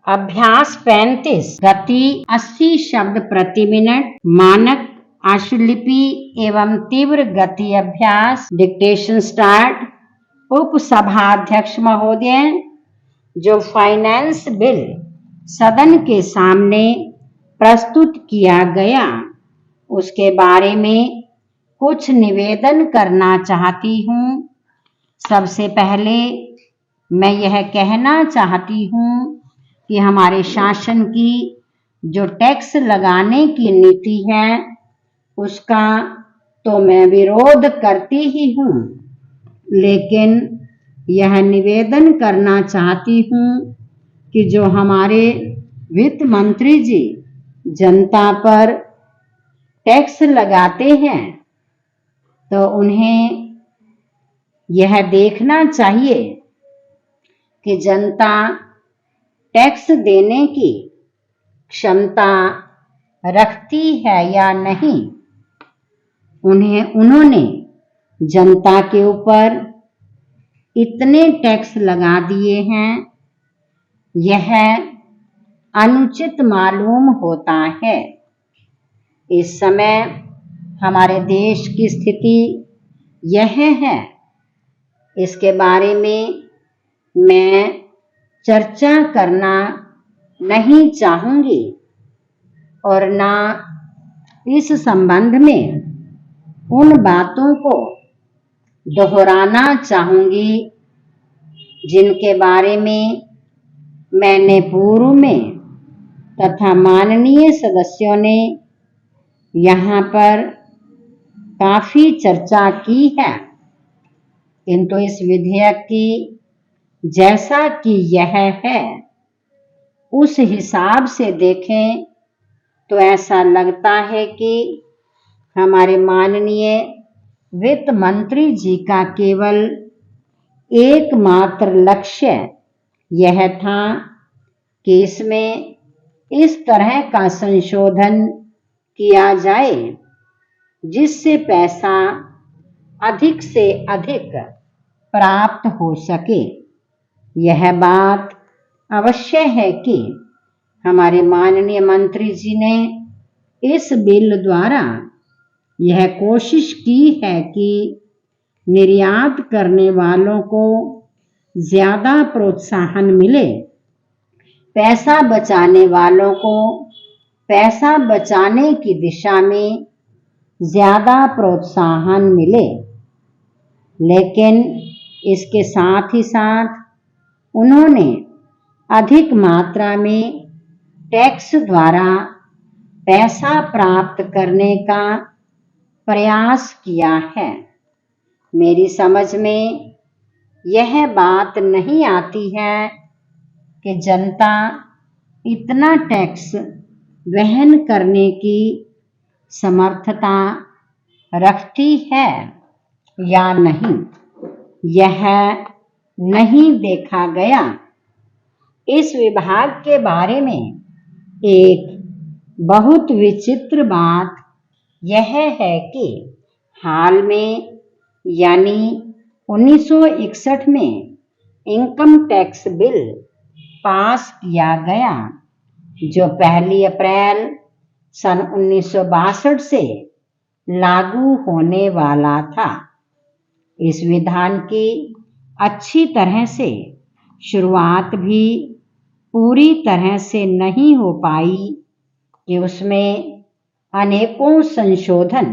अभ्यास 35। गति 80 शब्द प्रति मिनट। मानक आशुलिपि एवं तीव्र गति अभ्यास। Dictation start. उप सभाध्यक्ष महोदय, जो फाइनेंस बिल सदन के सामने प्रस्तुत किया गया उसके बारे में कुछ निवेदन करना चाहती हूँ। सबसे पहले मैं यह कहना चाहती हूँ कि हमारे शासन की जो टैक्स लगाने की नीति है उसका तो मैं विरोध करती ही हूँ, लेकिन यह निवेदन करना चाहती हूँ कि जो हमारे वित्त मंत्री जी जनता पर टैक्स लगाते हैं तो उन्हें यह देखना चाहिए कि जनता टैक्स देने की क्षमता रखती है या नहीं। उन्होंने जनता के ऊपर इतने टैक्स लगा दिए हैं, यह अनुचित मालूम होता है। इस समय हमारे देश की स्थिति यह है, इसके बारे में मैं चर्चा करना नहीं चाहूंगी और ना इस संबंध में उन बातों को दोहराना चाहूंगी जिनके बारे में मैंने पूर्व में तथा माननीय सदस्यों ने यहाँ पर काफी चर्चा की है। किंतु इस विधेयक की जैसा कि यह है उस हिसाब से देखें तो ऐसा लगता है कि हमारे माननीय वित्त मंत्री जी का केवल एकमात्र लक्ष्य यह था कि इसमें इस तरह का संशोधन किया जाए जिससे पैसा अधिक से अधिक प्राप्त हो सके। यह बात अवश्य है कि हमारे माननीय मंत्री जी ने इस बिल द्वारा यह कोशिश की है कि निर्यात करने वालों को ज्यादा प्रोत्साहन मिले, पैसा बचाने वालों को पैसा बचाने की दिशा में ज्यादा प्रोत्साहन मिले। लेकिन इसके साथ ही साथ उन्होंने अधिक मात्रा में टैक्स द्वारा पैसा प्राप्त करने का प्रयास किया है। मेरी समझ में यह बात नहीं आती है कि जनता इतना टैक्स वहन करने की समर्थता रखती है या नहीं, यह नहीं देखा गया। इस विभाग के बारे में एक बहुत विचित्र बात यह है कि हाल में यानी 1961 में इनकम टैक्स बिल पास किया गया जो 1 अप्रैल सन 1962 से लागू होने वाला था। इस विधान की अच्छी तरह से शुरुआत भी पूरी तरह से नहीं हो पाई कि उसमें अनेकों संशोधन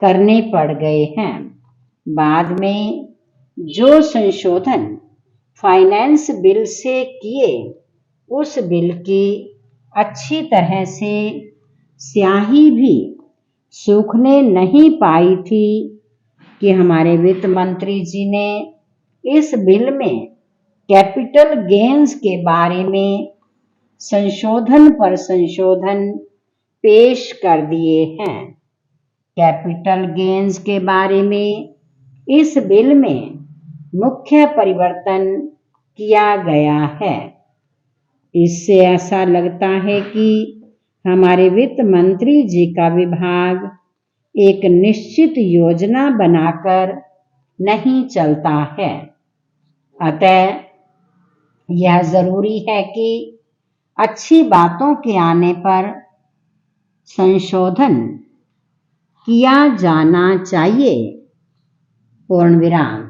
करने पड़ गए हैं। बाद में जो संशोधन फाइनेंस बिल से किए उस बिल की अच्छी तरह से स्याही भी सूखने नहीं पाई थी कि हमारे वित्त मंत्री जी ने इस बिल में कैपिटल गेन्स के बारे में संशोधन पर संशोधन पेश कर दिए हैं। कैपिटल गेन्स के बारे में इस बिल में मुख्य परिवर्तन किया गया है। इससे ऐसा लगता है कि हमारे वित्त मंत्री जी का विभाग एक निश्चित योजना बनाकर नहीं चलता है। अतः यह जरूरी है कि अच्छी बातों के आने पर संशोधन किया जाना चाहिए। पूर्ण विराम।